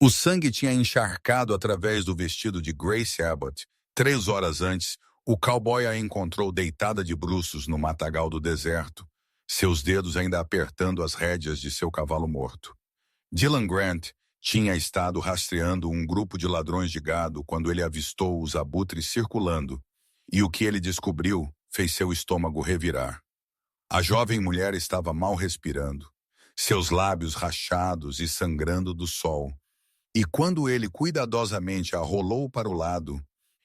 O sangue tinha encharcado através do vestido de Grace Abbott. 3 horas antes, o cowboy a encontrou deitada de bruços no matagal do deserto, seus dedos ainda apertando as rédeas de seu cavalo morto. Dylan Grant tinha estado rastreando um grupo de ladrões de gado quando ele avistou os abutres circulando, e o que ele descobriu fez seu estômago revirar. A jovem mulher estava mal respirando, seus lábios rachados e sangrando do sol. E quando ele cuidadosamente a rolou para o lado,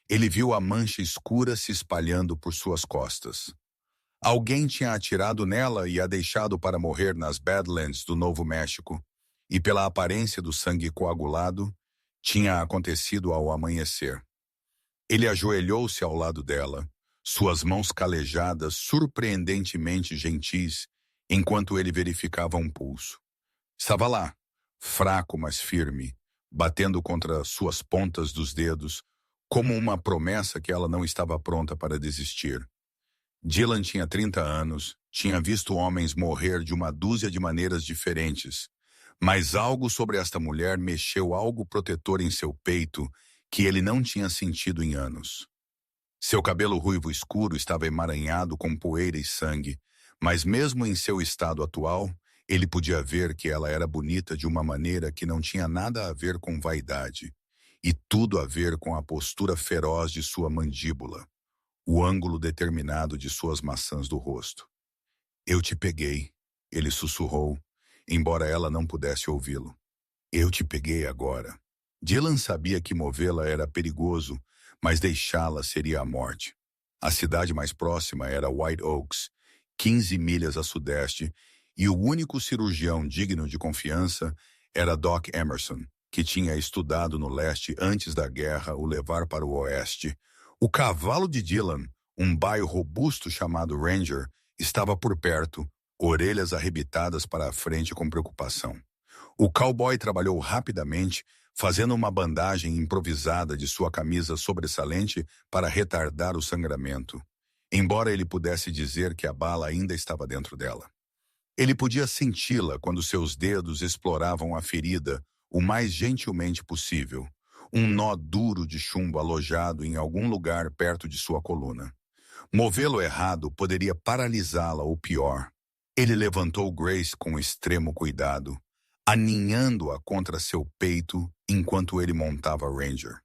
ele viu a mancha escura se espalhando por suas costas. Alguém tinha atirado nela e a deixado para morrer nas Badlands do Novo México, e pela aparência do sangue coagulado, tinha acontecido ao amanhecer. Ele ajoelhou-se ao lado dela, suas mãos calejadas surpreendentemente gentis, enquanto ele verificava um pulso. Estava lá, fraco mas firme, batendo contra suas pontas dos dedos, como uma promessa que ela não estava pronta para desistir. Dylan tinha 30 anos, tinha visto homens morrer de uma dúzia de maneiras diferentes, mas algo sobre esta mulher mexeu algo protetor em seu peito que ele não tinha sentido em anos. Seu cabelo ruivo escuro estava emaranhado com poeira e sangue, mas mesmo em seu estado atual, ele podia ver que ela era bonita de uma maneira que não tinha nada a ver com vaidade, e tudo a ver com a postura feroz de sua mandíbula, o ângulo determinado de suas maçãs do rosto. "Eu te peguei", ele sussurrou, embora ela não pudesse ouvi-lo. "Eu te peguei agora." Dylan sabia que movê-la era perigoso, mas deixá-la seria a morte. A cidade mais próxima era White Oaks, 15 milhas a sudeste, e o único cirurgião digno de confiança era Doc Emerson, que tinha estudado no leste antes da guerra o levar para o oeste. O cavalo de Dylan, um baio robusto chamado Ranger, estava por perto, orelhas arrebitadas para a frente com preocupação. O cowboy trabalhou rapidamente, fazendo uma bandagem improvisada de sua camisa sobressalente para retardar o sangramento, embora ele pudesse dizer que a bala ainda estava dentro dela. Ele podia senti-la quando seus dedos exploravam a ferida o mais gentilmente possível, um nó duro de chumbo alojado em algum lugar perto de sua coluna. Movê-lo errado poderia paralisá-la ou pior. Ele levantou Grace com extremo cuidado, aninhando-a contra seu peito enquanto ele montava Ranger.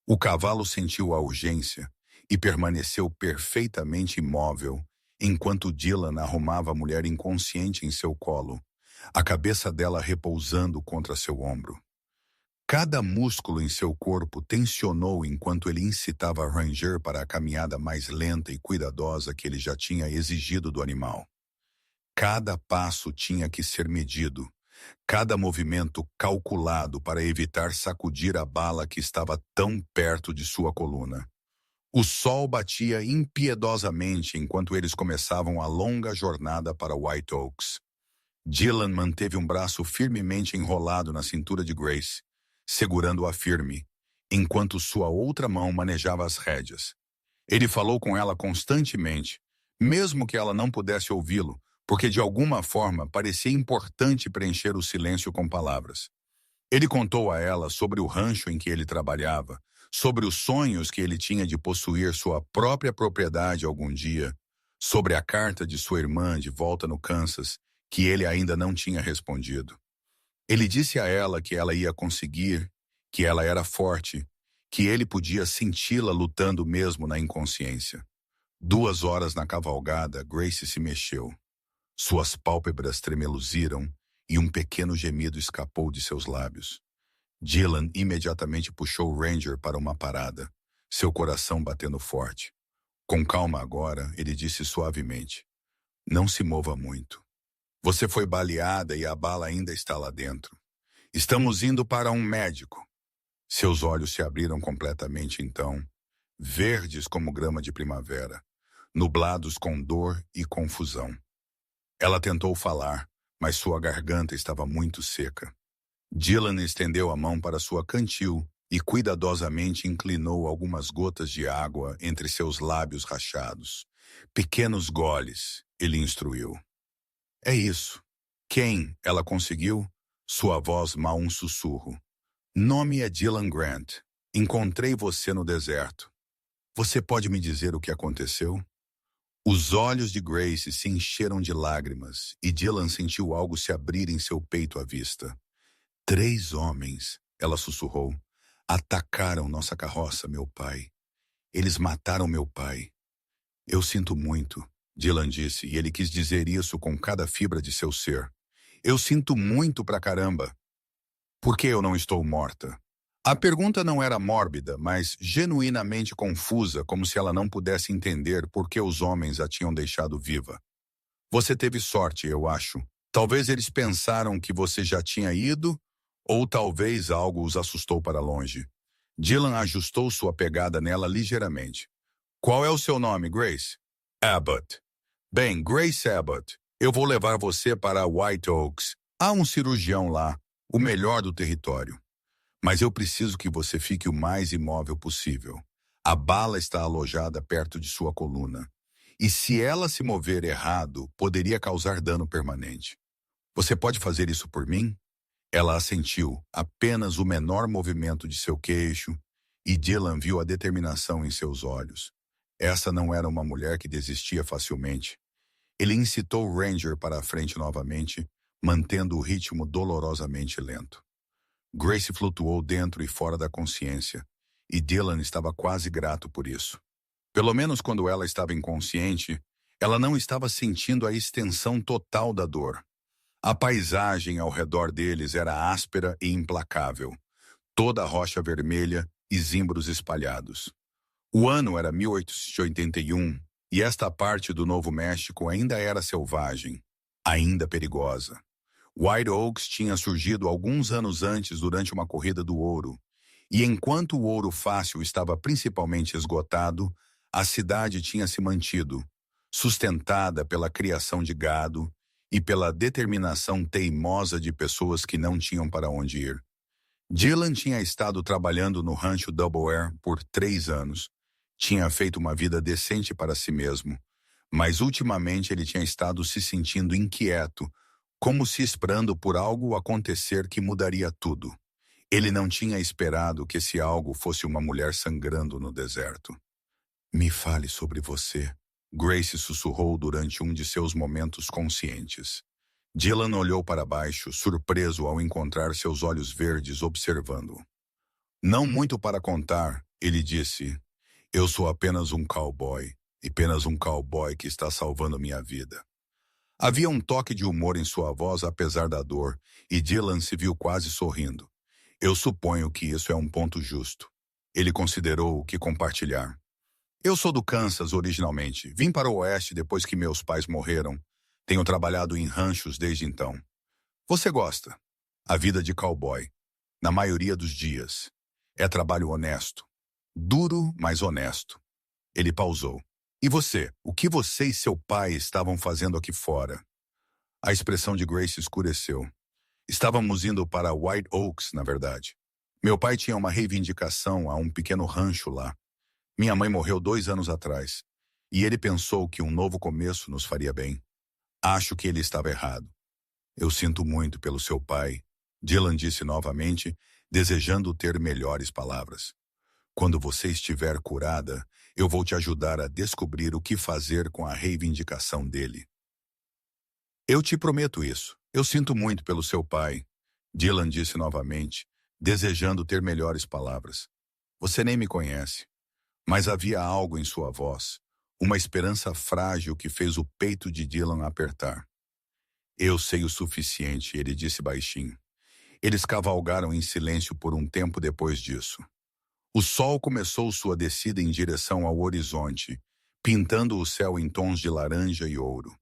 O cavalo sentiu a urgência e permaneceu perfeitamente imóvel enquanto Dylan arrumava a mulher inconsciente em seu colo, a cabeça dela repousando contra seu ombro. Cada músculo em seu corpo tensionou enquanto ele incitava Ranger para a caminhada mais lenta e cuidadosa que ele já tinha exigido do animal. Cada passo tinha que ser medido, cada movimento calculado para evitar sacudir a bala que estava tão perto de sua coluna. O sol batia impiedosamente enquanto eles começavam a longa jornada para White Oaks. Dylan manteve um braço firmemente enrolado na cintura de Grace, segurando-a firme, enquanto sua outra mão manejava as rédeas. Ele falou com ela constantemente, mesmo que ela não pudesse ouvi-lo, porque de alguma forma parecia importante preencher o silêncio com palavras. Ele contou a ela sobre o rancho em que ele trabalhava, sobre os sonhos que ele tinha de possuir sua própria propriedade algum dia, sobre a carta de sua irmã de volta no Kansas, que ele ainda não tinha respondido. Ele disse a ela que ela ia conseguir, que ela era forte, que ele podia senti-la lutando mesmo na inconsciência. 2 horas na cavalgada, Grace se mexeu. Suas pálpebras tremeluziram e um pequeno gemido escapou de seus lábios. Dylan imediatamente puxou Ranger para uma parada, seu coração batendo forte. Com calma agora, ele disse suavemente, "Não se mova muito. Você foi baleada e a bala ainda está lá dentro. Estamos indo para um médico." Seus olhos se abriram completamente então, verdes como grama de primavera, nublados com dor e confusão. Ela tentou falar, mas sua garganta estava muito seca. Dylan estendeu a mão para sua cantil e cuidadosamente inclinou algumas gotas de água entre seus lábios rachados. "Pequenos goles", ele instruiu. "É isso." "Quem?" ela conseguiu, sua voz mal um sussurro. Nome é Dylan Grant. Encontrei você no deserto. Você pode me dizer o que aconteceu? Os olhos de Grace se encheram de lágrimas e Dylan sentiu algo se abrir em seu peito à vista. 3 homens, ela sussurrou, atacaram nossa carroça, meu pai. Eles mataram meu pai. Eu sinto muito, Dylan disse, e ele quis dizer isso com cada fibra de seu ser. Eu sinto muito pra caramba. Por que eu não estou morta? A pergunta não era mórbida, mas genuinamente confusa, como se ela não pudesse entender por que os homens a tinham deixado viva. Você teve sorte, eu acho. Talvez eles pensaram que você já tinha ido, ou talvez algo os assustou para longe. Dylan ajustou sua pegada nela ligeiramente. Qual é o seu nome, Grace? Abbott. Bem, Grace Abbott, eu vou levar você para White Oaks. Há um cirurgião lá, o melhor do território. Mas eu preciso que você fique o mais imóvel possível. A bala está alojada perto de sua coluna. E se ela se mover errado, poderia causar dano permanente. Você pode fazer isso por mim? Ela assentiu, apenas o menor movimento de seu queixo, e Dylan viu a determinação em seus olhos. Essa não era uma mulher que desistia facilmente. Ele incitou o Ranger para a frente novamente, mantendo o ritmo dolorosamente lento. Grace flutuou dentro e fora da consciência, e Dylan estava quase grato por isso. Pelo menos quando ela estava inconsciente, ela não estava sentindo a extensão total da dor. A paisagem ao redor deles era áspera e implacável, toda a rocha vermelha e zimbros espalhados. O ano era 1881, e esta parte do Novo México ainda era selvagem, ainda perigosa. White Oaks tinha surgido alguns anos antes durante uma corrida do ouro, e enquanto o ouro fácil estava principalmente esgotado, a cidade tinha se mantido, sustentada pela criação de gado e pela determinação teimosa de pessoas que não tinham para onde ir. Dylan tinha estado trabalhando no rancho Double Air por 3 anos. Tinha feito uma vida decente para si mesmo, mas ultimamente ele tinha estado se sentindo inquieto, como se esperando por algo acontecer que mudaria tudo. Ele não tinha esperado que esse algo fosse uma mulher sangrando no deserto. Me fale sobre você, Grace sussurrou durante um de seus momentos conscientes. Dylan olhou para baixo, surpreso ao encontrar seus olhos verdes observando-o. Não muito para contar, ele disse. Eu sou apenas um cowboy, e apenas um cowboy que está salvando minha vida. Havia um toque de humor em sua voz apesar da dor, e Dylan se viu quase sorrindo. Eu suponho que isso é um ponto justo. Ele considerou o que compartilhar. Eu sou do Kansas originalmente. Vim para o oeste depois que meus pais morreram. Tenho trabalhado em ranchos desde então. Você gosta? A vida de cowboy, na maioria dos dias, é trabalho honesto. Duro, mas honesto. Ele pausou. E você? O que você e seu pai estavam fazendo aqui fora? A expressão de Grace escureceu. Estávamos indo para White Oaks, na verdade. Meu pai tinha uma reivindicação a um pequeno rancho lá. Minha mãe morreu 2 anos atrás, e ele pensou que um novo começo nos faria bem. Acho que ele estava errado. Eu sinto muito pelo seu pai, Dylan disse novamente, desejando ter melhores palavras. Quando você estiver curada, eu vou te ajudar a descobrir o que fazer com a reivindicação dele. Eu te prometo isso. Eu sinto muito pelo seu pai, Dylan disse novamente, desejando ter melhores palavras. Você nem me conhece, mas havia algo em sua voz, uma esperança frágil que fez o peito de Dylan apertar. Eu sei o suficiente, ele disse baixinho. Eles cavalgaram em silêncio por um tempo depois disso. O sol começou sua descida em direção ao horizonte, pintando o céu em tons de laranja e ouro.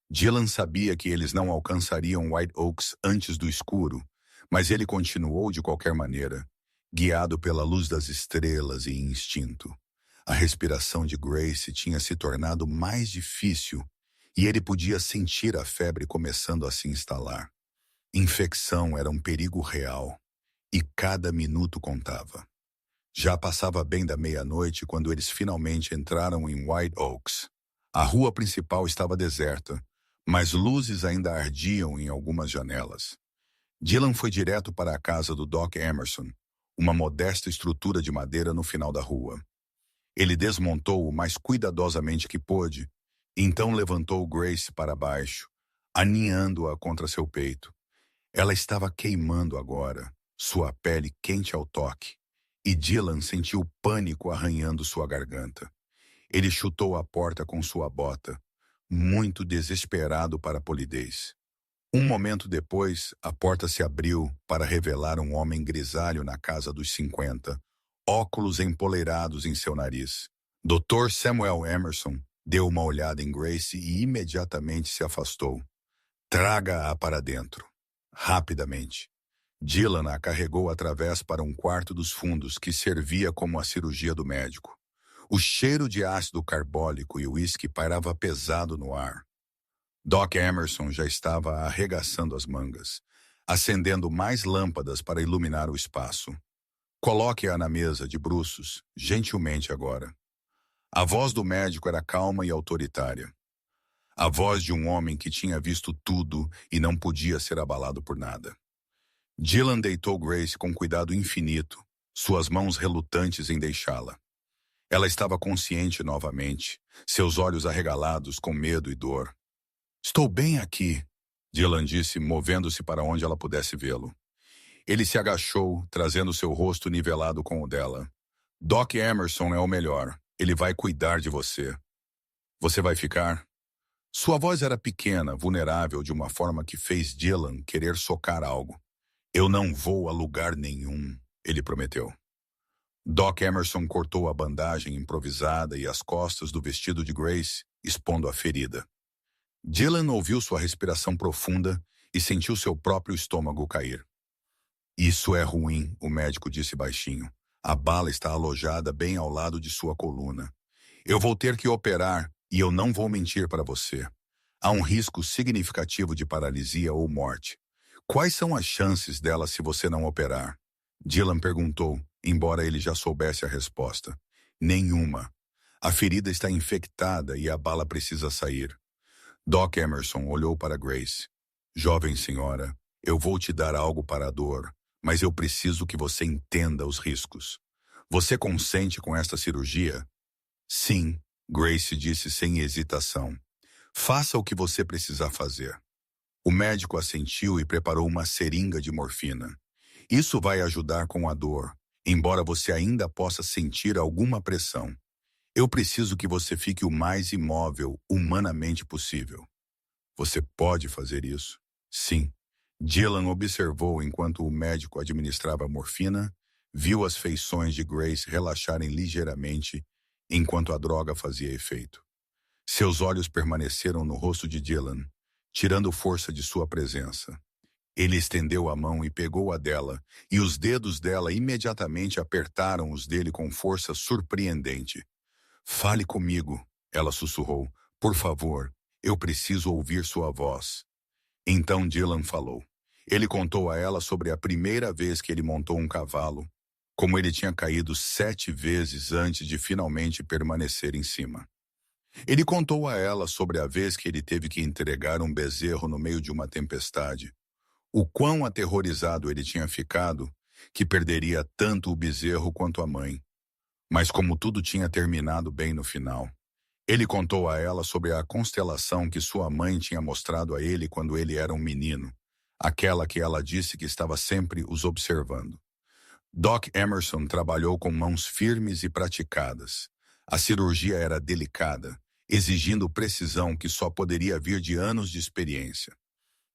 Dylan sabia que eles não alcançariam White Oaks antes do escuro, mas ele continuou de qualquer maneira, guiado pela luz das estrelas e instinto. A respiração de Grace tinha se tornado mais difícil e ele podia sentir a febre começando a se instalar. Infecção era um perigo real e cada minuto contava. Já passava bem da meia-noite quando eles finalmente entraram em White Oaks. A rua principal estava deserta, mas luzes ainda ardiam em algumas janelas. Dylan foi direto para a casa do Doc Emerson, uma modesta estrutura de madeira no final da rua. Ele desmontou o mais cuidadosamente que pôde, então levantou Grace para baixo, aninhando-a contra seu peito. Ela estava queimando agora, sua pele quente ao toque, e Dylan sentiu pânico arranhando sua garganta. Ele chutou a porta com sua bota, muito desesperado para a polidez. Um momento depois, a porta se abriu para revelar um homem grisalho na casa dos 50, óculos empoleirados em seu nariz. Dr. Samuel Emerson deu uma olhada em Grace e imediatamente se afastou. Traga-a para dentro. Rapidamente. Dylan a carregou através para um quarto dos fundos que servia como a cirurgia do médico. O cheiro de ácido carbólico e uísque pairava pesado no ar. Doc Emerson já estava arregaçando as mangas, acendendo mais lâmpadas para iluminar o espaço. Coloque-a na mesa de bruços, gentilmente agora. A voz do médico era calma e autoritária. A voz de um homem que tinha visto tudo e não podia ser abalado por nada. Dylan deitou Grace com cuidado infinito, suas mãos relutantes em deixá-la. Ela estava consciente novamente, seus olhos arregalados com medo e dor. Estou bem aqui, Dylan disse, movendo-se para onde ela pudesse vê-lo. Ele se agachou, trazendo seu rosto nivelado com o dela. Doc Emerson é o melhor. Ele vai cuidar de você. Você vai ficar? Sua voz era pequena, vulnerável, de uma forma que fez Dylan querer socar algo. Eu não vou a lugar nenhum, ele prometeu. Doc Emerson cortou a bandagem improvisada e as costas do vestido de Grace, expondo a ferida. Dylan ouviu sua respiração profunda e sentiu seu próprio estômago cair. Isso é ruim, o médico disse baixinho. A bala está alojada bem ao lado de sua coluna. Eu vou ter que operar e eu não vou mentir para você. Há um risco significativo de paralisia ou morte. Quais são as chances dela se você não operar? Dylan perguntou, embora ele já soubesse a resposta. Nenhuma. A ferida está infectada e a bala precisa sair. Doc Emerson olhou para Grace. Jovem senhora, eu vou te dar algo para a dor, mas eu preciso que você entenda os riscos. Você consente com esta cirurgia? Sim, Grace disse sem hesitação. Faça o que você precisar fazer. O médico assentiu e preparou uma seringa de morfina. Isso vai ajudar com a dor, embora você ainda possa sentir alguma pressão. Eu preciso que você fique o mais imóvel humanamente possível. Você pode fazer isso? Sim. Dylan observou enquanto o médico administrava a morfina, viu as feições de Grace relaxarem ligeiramente enquanto a droga fazia efeito. Seus olhos permaneceram no rosto de Dylan, tirando força de sua presença. Ele estendeu a mão e pegou a dela, e os dedos dela imediatamente apertaram os dele com força surpreendente. Fale comigo, ela sussurrou. Por favor, eu preciso ouvir sua voz. Então Dylan falou. Ele contou a ela sobre a primeira vez que ele montou um cavalo, como ele tinha caído 7 vezes antes de finalmente permanecer em cima. Ele contou a ela sobre a vez que ele teve que entregar um bezerro no meio de uma tempestade, o quão aterrorizado ele tinha ficado, que perderia tanto o bezerro quanto a mãe. Mas como tudo tinha terminado bem no final, ele contou a ela sobre a constelação que sua mãe tinha mostrado a ele quando ele era um menino, aquela que ela disse que estava sempre os observando. Doc Emerson trabalhou com mãos firmes e praticadas. A cirurgia era delicada, exigindo precisão que só poderia vir de anos de experiência.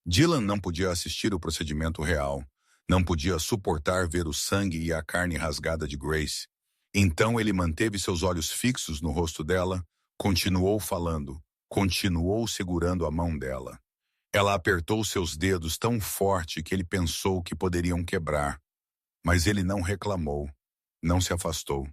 Dylan não podia assistir o procedimento real, não podia suportar ver o sangue e a carne rasgada de Grace. Então ele manteve seus olhos fixos no rosto dela, continuou falando, continuou segurando a mão dela. Ela apertou seus dedos tão forte que ele pensou que poderiam quebrar. Mas ele não reclamou, não se afastou.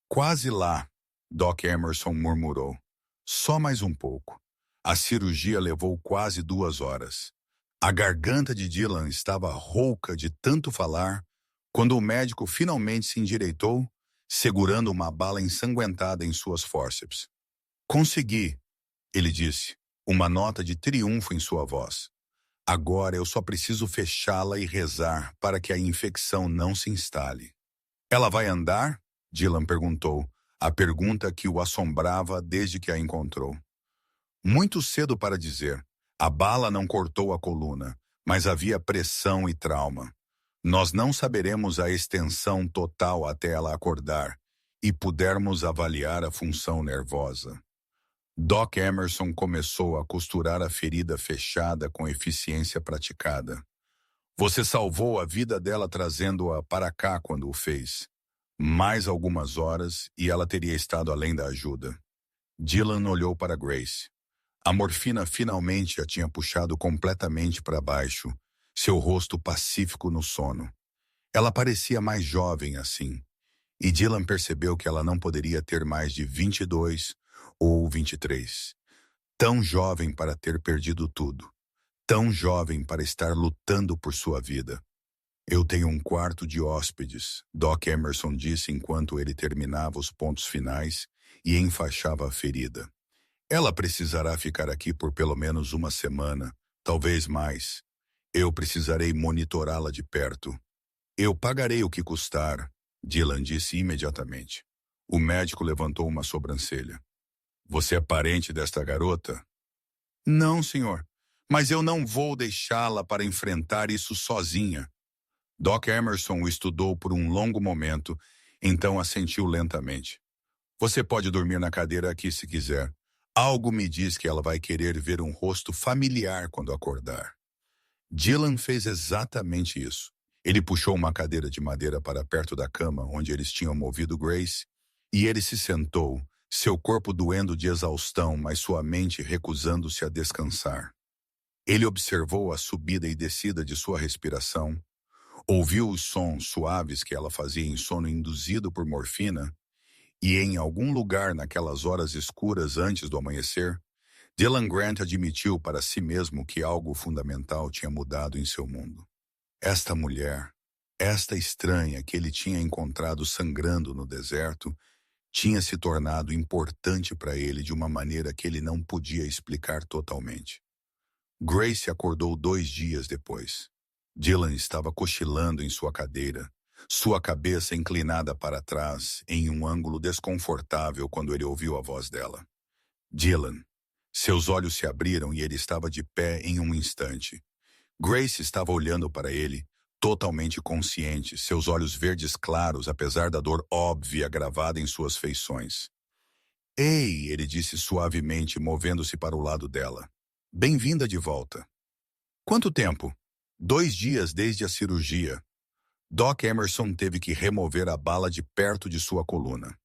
Quase lá, Doc Emerson murmurou. Só mais um pouco. A cirurgia levou quase 2 horas. A garganta de Dylan estava rouca de tanto falar, quando o médico finalmente se endireitou, segurando uma bala ensanguentada em suas fórceps. Consegui, ele disse, uma nota de triunfo em sua voz. Agora eu só preciso fechá-la e rezar para que a infecção não se instale. Ela vai andar? Dylan perguntou, a pergunta que o assombrava desde que a encontrou. Muito cedo para dizer. A bala não cortou a coluna, mas havia pressão e trauma. Nós não saberemos a extensão total até ela acordar e pudermos avaliar a função nervosa. Doc Emerson começou a costurar a ferida fechada com eficiência praticada. Você salvou a vida dela trazendo-a para cá quando o fez. Mais algumas horas e ela teria estado além da ajuda. Dylan olhou para Grace. A morfina finalmente a tinha puxado completamente para baixo, seu rosto pacífico no sono. Ela parecia mais jovem assim, e Dylan percebeu que ela não poderia ter mais de 22 ou 23. Tão jovem para ter perdido tudo. Tão jovem para estar lutando por sua vida. Eu tenho um quarto de hóspedes, Doc Emerson disse enquanto ele terminava os pontos finais e enfaixava a ferida. Ela precisará ficar aqui por pelo menos uma semana, talvez mais. Eu precisarei monitorá-la de perto. Eu pagarei o que custar, Dylan disse imediatamente. O médico levantou uma sobrancelha. Você é parente desta garota? Não, senhor. Mas eu não vou deixá-la para enfrentar isso sozinha. Doc Emerson o estudou por um longo momento, então assentiu lentamente. Você pode dormir na cadeira aqui se quiser. Algo me diz que ela vai querer ver um rosto familiar quando acordar. Dylan fez exatamente isso. Ele puxou uma cadeira de madeira para perto da cama onde eles tinham movido Grace, e ele se sentou, seu corpo doendo de exaustão, mas sua mente recusando-se a descansar. Ele observou a subida e descida de sua respiração, ouviu os sons suaves que ela fazia em sono induzido por morfina, e em algum lugar naquelas horas escuras antes do amanhecer, Dylan Grant admitiu para si mesmo que algo fundamental tinha mudado em seu mundo. Esta mulher, esta estranha que ele tinha encontrado sangrando no deserto, tinha se tornado importante para ele de uma maneira que ele não podia explicar totalmente. Grace acordou 2 dias depois. Dylan estava cochilando em sua cadeira, sua cabeça inclinada para trás, em um ângulo desconfortável quando ele ouviu a voz dela. Dylan. Seus olhos se abriram e ele estava de pé em um instante. Grace estava olhando para ele, totalmente consciente, seus olhos verdes claros, apesar da dor óbvia gravada em suas feições. Ei, ele disse suavemente, movendo-se para o lado dela. Bem-vinda de volta. Quanto tempo? 2 dias desde a cirurgia. Doc Emerson teve que remover a bala de perto de sua coluna.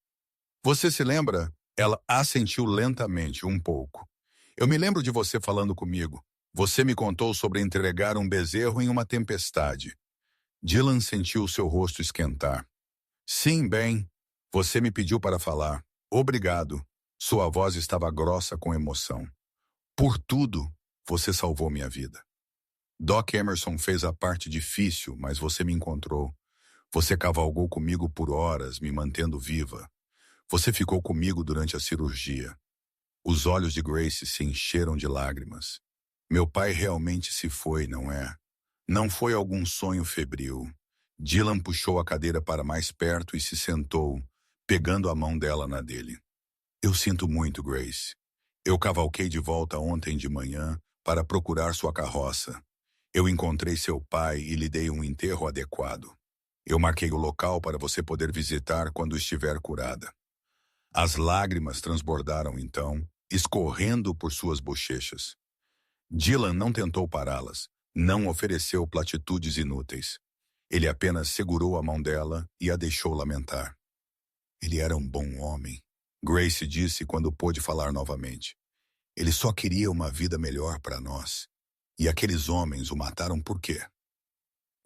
Você se lembra? Ela assentiu lentamente, um pouco. Eu me lembro de você falando comigo. Você me contou sobre entregar um bezerro em uma tempestade. Dylan sentiu seu rosto esquentar. Sim, bem. Você me pediu para falar. Obrigado. Sua voz estava grossa com emoção. Por tudo, você salvou minha vida. Doc Emerson fez a parte difícil, mas você me encontrou. Você cavalgou comigo por horas, me mantendo viva. Você ficou comigo durante a cirurgia. Os olhos de Grace se encheram de lágrimas. Meu pai realmente se foi, não é? Não foi algum sonho febril. Dylan puxou a cadeira para mais perto e se sentou, pegando a mão dela na dele. Eu sinto muito, Grace. Eu cavalquei de volta ontem de manhã para procurar sua carroça. Eu encontrei seu pai e lhe dei um enterro adequado. Eu marquei o local para você poder visitar quando estiver curada. As lágrimas transbordaram então, escorrendo por suas bochechas. Dylan não tentou pará-las, não ofereceu platitudes inúteis. Ele apenas segurou a mão dela e a deixou lamentar. Ele era um bom homem, Grace disse quando pôde falar novamente. Ele só queria uma vida melhor para nós. E aqueles homens o mataram por quê?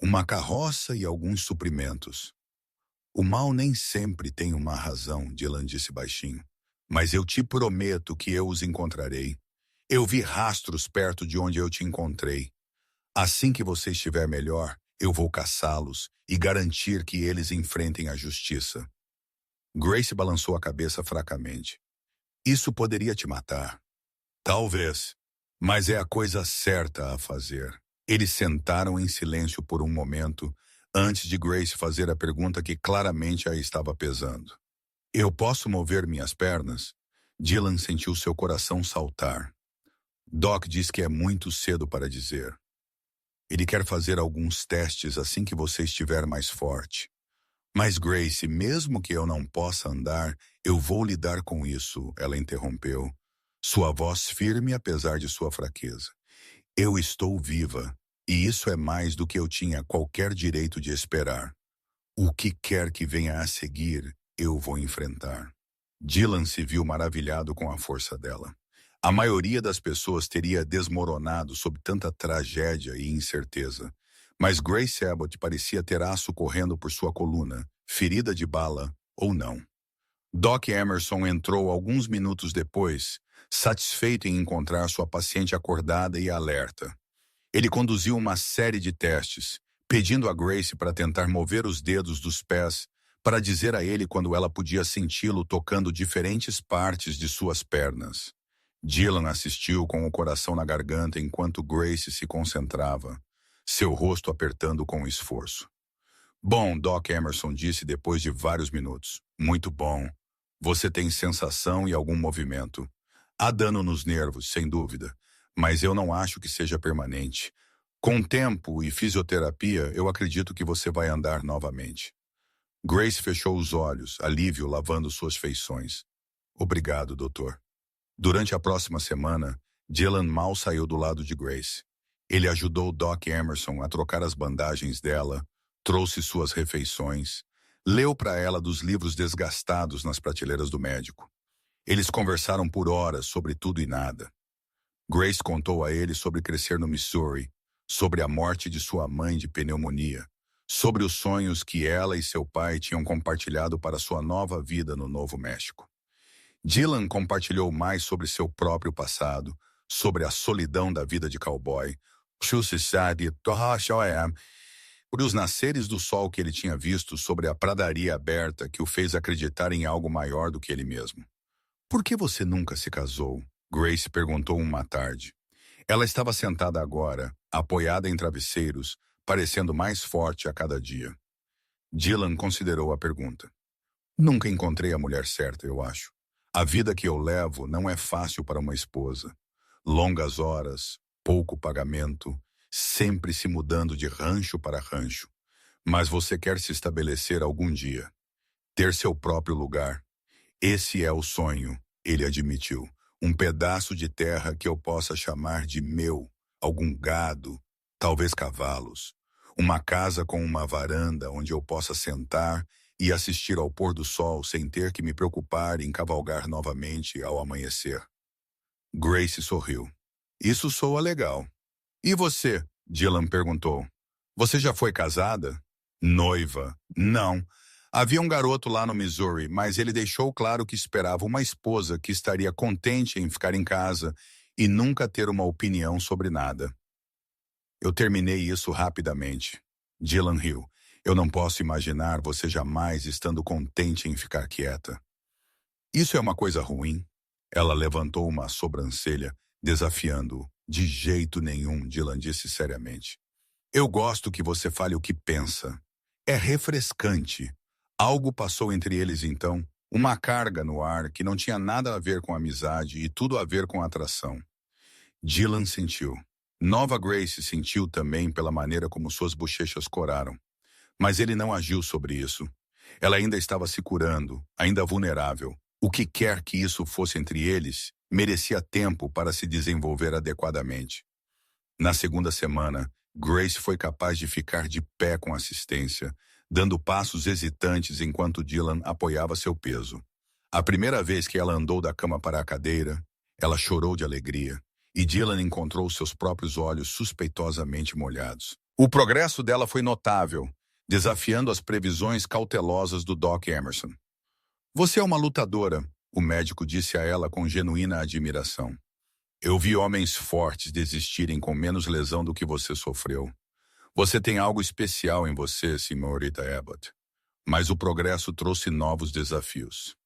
Uma carroça e alguns suprimentos. O mal nem sempre tem uma razão, Dylan disse baixinho. Mas eu te prometo que eu os encontrarei. Eu vi rastros perto de onde eu te encontrei. Assim que você estiver melhor, eu vou caçá-los e garantir que eles enfrentem a justiça. Grace balançou a cabeça fracamente. Isso poderia te matar. Talvez. Mas é a coisa certa a fazer. Eles sentaram em silêncio por um momento, antes de Grace fazer a pergunta que claramente a estava pesando. Eu posso mover minhas pernas? Dylan sentiu seu coração saltar. Doc diz que é muito cedo para dizer. Ele quer fazer alguns testes assim que você estiver mais forte. Mas Grace, mesmo que eu não possa andar, eu vou lidar com isso, ela interrompeu. Sua voz firme apesar de sua fraqueza. Eu estou viva, e isso é mais do que eu tinha qualquer direito de esperar. O que quer que venha a seguir, eu vou enfrentar. Dylan se viu maravilhado com a força dela. A maioria das pessoas teria desmoronado sob tanta tragédia e incerteza. Mas Grace Abbott parecia ter aço correndo por sua coluna, ferida de bala ou não. Doc Emerson entrou alguns minutos depois, satisfeito em encontrar sua paciente acordada e alerta. Ele conduziu uma série de testes, pedindo a Grace para tentar mover os dedos dos pés, para dizer a ele quando ela podia senti-lo tocando diferentes partes de suas pernas. Dylan assistiu com o coração na garganta enquanto Grace se concentrava, seu rosto apertando com esforço. Bom, Doc Emerson disse depois de vários minutos. Muito bom. Você tem sensação e algum movimento. Há dano nos nervos, sem dúvida, mas eu não acho que seja permanente. Com tempo e fisioterapia, eu acredito que você vai andar novamente. Grace fechou os olhos, alívio lavando suas feições. Obrigado, doutor. Durante a próxima semana, Dylan mal saiu do lado de Grace. Ele ajudou Doc Emerson a trocar as bandagens dela, trouxe suas refeições, leu para ela dos livros desgastados nas prateleiras do médico. Eles conversaram por horas sobre tudo e nada. Grace contou a ele sobre crescer no Missouri, sobre a morte de sua mãe de pneumonia, sobre os sonhos que ela e seu pai tinham compartilhado para sua nova vida no Novo México. Dylan compartilhou mais sobre seu próprio passado, sobre a solidão da vida de cowboy, por os nasceres do sol que ele tinha visto sobre a pradaria aberta que o fez acreditar em algo maior do que ele mesmo. Por que você nunca se casou? Grace perguntou uma tarde. Ela estava sentada agora, apoiada em travesseiros, parecendo mais forte a cada dia. Dylan considerou a pergunta. Nunca encontrei a mulher certa, eu acho. A vida que eu levo não é fácil para uma esposa. Longas horas, pouco pagamento, sempre se mudando de rancho para rancho. Mas você quer se estabelecer algum dia. Ter seu próprio lugar. Esse é o sonho, ele admitiu. Um pedaço de terra que eu possa chamar de meu. Algum gado, talvez cavalos. Uma casa com uma varanda onde eu possa sentar e assistir ao pôr do sol sem ter que me preocupar em cavalgar novamente ao amanhecer. Grace sorriu. Isso soa legal. E você? Dylan perguntou. Você já foi casada? Noiva? Não. Havia um garoto lá no Missouri, mas ele deixou claro que esperava uma esposa que estaria contente em ficar em casa e nunca ter uma opinião sobre nada. Eu terminei isso rapidamente. Dylan riu. Eu não posso imaginar você jamais estando contente em ficar quieta. Isso é uma coisa ruim? Ela levantou uma sobrancelha, desafiando-o. De jeito nenhum, Dylan disse seriamente. Eu gosto que você fale o que pensa. É refrescante. Algo passou entre eles então, uma carga no ar que não tinha nada a ver com amizade e tudo a ver com atração. Dylan sentiu. Nova Grace sentiu também pela maneira como suas bochechas coraram. Mas ele não agiu sobre isso. Ela ainda estava se curando, ainda vulnerável. O que quer que isso fosse entre eles, merecia tempo para se desenvolver adequadamente. Na segunda semana, Grace foi capaz de ficar de pé com assistência, dando passos hesitantes enquanto Dylan apoiava seu peso. A primeira vez que ela andou da cama para a cadeira, ela chorou de alegria, e Dylan encontrou seus próprios olhos suspeitosamente molhados. O progresso dela foi notável, desafiando as previsões cautelosas do Doc Emerson. Você é uma lutadora, o médico disse a ela com genuína admiração. Eu vi homens fortes desistirem com menos lesão do que você sofreu. Você tem algo especial em você, senhorita Abbott. Mas o progresso trouxe novos desafios.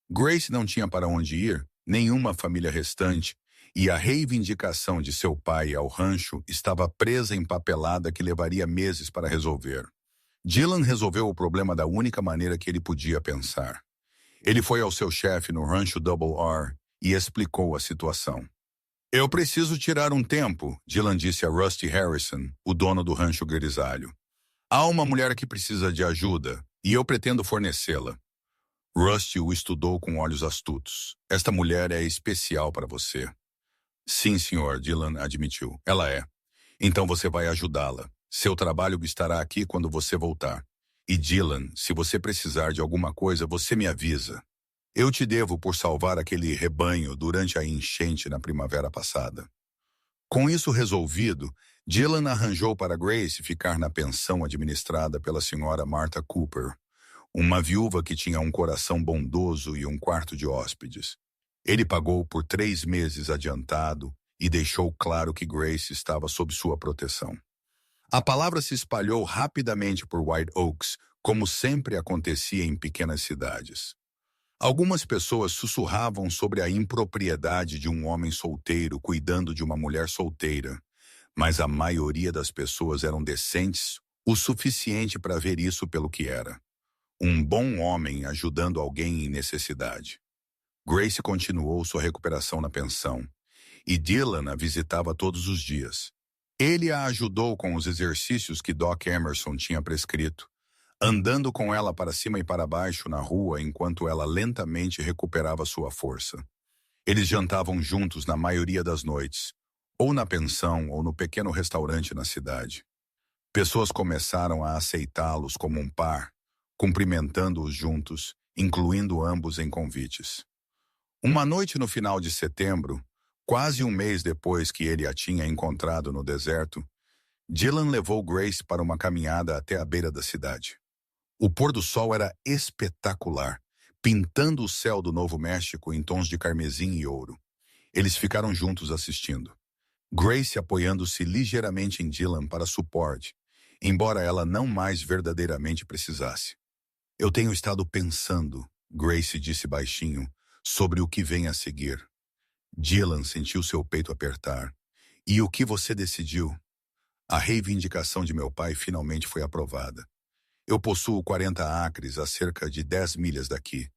Grace não tinha para onde ir, nenhuma família restante, e a reivindicação de seu pai ao rancho estava presa em papelada que levaria meses para resolver. Dylan resolveu o problema da única maneira que ele podia pensar. Ele foi ao seu chefe no rancho Double R e explicou a situação. Eu preciso tirar um tempo, Dylan disse a Rusty Harrison, o dono do rancho grisalho. Há uma mulher que precisa de ajuda e eu pretendo fornecê-la. Rusty o estudou com olhos astutos. Esta mulher é especial para você. Sim, senhor, Dylan admitiu. Ela é. Então você vai ajudá-la. Seu trabalho estará aqui quando você voltar. E Dylan, se você precisar de alguma coisa, você me avisa. Eu te devo por salvar aquele rebanho durante a enchente na primavera passada. Com isso resolvido, Dylan arranjou para Grace ficar na pensão administrada pela senhora Martha Cooper, uma viúva que tinha um coração bondoso e um quarto de hóspedes. Ele pagou por 3 meses adiantado e deixou claro que Grace estava sob sua proteção. A palavra se espalhou rapidamente por White Oaks, como sempre acontecia em pequenas cidades. Algumas pessoas sussurravam sobre a impropriedade de um homem solteiro cuidando de uma mulher solteira, mas a maioria das pessoas eram decentes o suficiente para ver isso pelo que era. Um bom homem ajudando alguém em necessidade. Grace continuou sua recuperação na pensão, e Dylan a visitava todos os dias. Ele a ajudou com os exercícios que Doc Emerson tinha prescrito, andando com ela para cima e para baixo na rua enquanto ela lentamente recuperava sua força. Eles jantavam juntos na maioria das noites, ou na pensão ou no pequeno restaurante na cidade. Pessoas começaram a aceitá-los como um par, cumprimentando-os juntos, incluindo ambos em convites. Uma noite no final de setembro, quase um mês depois que ele a tinha encontrado no deserto, Dylan levou Grace para uma caminhada até a beira da cidade. O pôr do sol era espetacular, pintando o céu do Novo México em tons de carmesim e ouro. Eles ficaram juntos assistindo. Grace apoiando-se ligeiramente em Dylan para suporte, embora ela não mais verdadeiramente precisasse. Eu tenho estado pensando, Grace disse baixinho, sobre o que vem a seguir. Dylan sentiu seu peito apertar. E o que você decidiu? A reivindicação de meu pai finalmente foi aprovada. Eu possuo 40 acres a cerca de 10 milhas daqui.